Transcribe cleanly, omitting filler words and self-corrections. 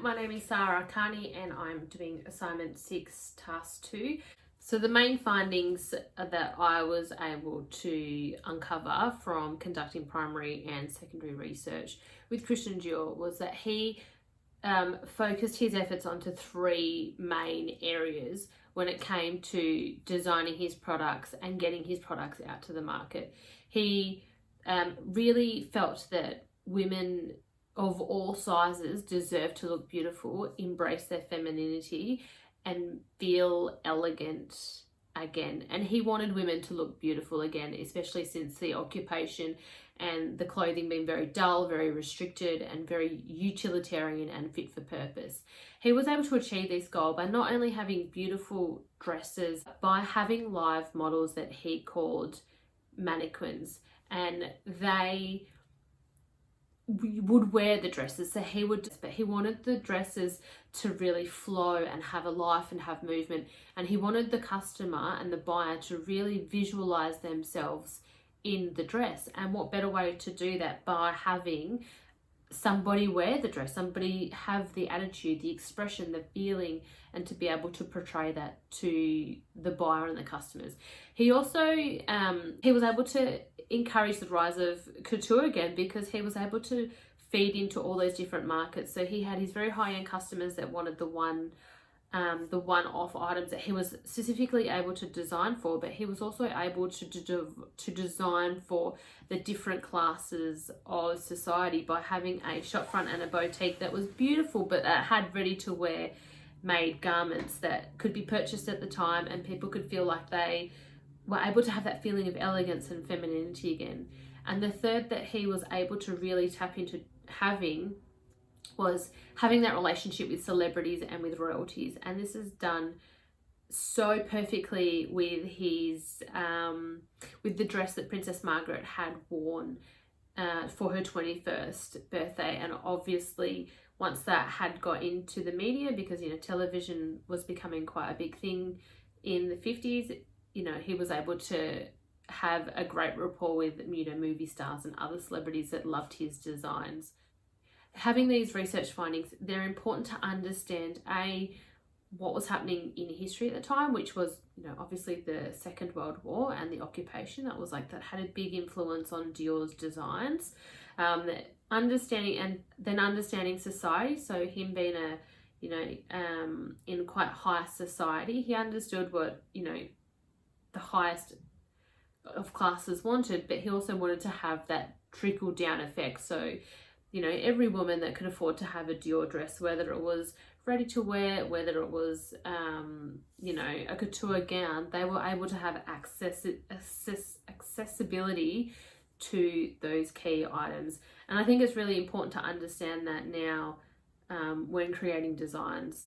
my name is Sarah Carney and I'm doing assignment 6, task 2. So the main findings that I was able to uncover from conducting primary and secondary research with Christian Dior was that he focused his efforts onto 3 main areas when it came to designing his products and getting his products out to the market. He really felt that women of all sizes deserve to look beautiful, embrace their femininity, and feel elegant again. And he wanted women to look beautiful again, especially since the occupation and the clothing being very dull, very restricted, and very utilitarian and fit for purpose. He was able to achieve this goal by not only having beautiful dresses, but by having live models that he called mannequins, and they would wear the dresses. So he wanted the dresses to really flow and have a life and have movement, and he wanted the customer and the buyer to really visualize themselves in the dress. And what better way to do that by having somebody wear the dress, somebody have the attitude, the expression, the feeling, and to be able to portray that to the buyer and the customers. He also he was able to encourage the rise of couture again, because he was able to feed into all those different markets. So he had his very high-end customers that wanted the one-off items that he was specifically able to design for, but he was also able to design for the different classes of society by having a shopfront and a boutique that was beautiful, but that had ready-to-wear made garments that could be purchased at the time, and people could feel like they were able to have that feeling of elegance and femininity again. And the third that he was able to really tap into was having that relationship with celebrities and with royalties. And this is done so perfectly with his with the dress that Princess Margaret had worn for her 21st birthday. And obviously once that had got into the media, because television was becoming quite a big thing in the 50s, he was able to have a great rapport with movie stars and other celebrities that loved his designs. Having these research findings, they're important to understand what was happening in history at the time, which was obviously the Second World War and the occupation. That had a big influence on Dior's designs. Understanding society. So him being in quite high society, he understood what the highest of classes wanted, but he also wanted to have that trickle down effect. So every woman that could afford to have a Dior dress, whether it was ready to wear, whether it was a couture gown, they were able to have accessibility to those key items. And I think it's really important to understand that now when creating designs.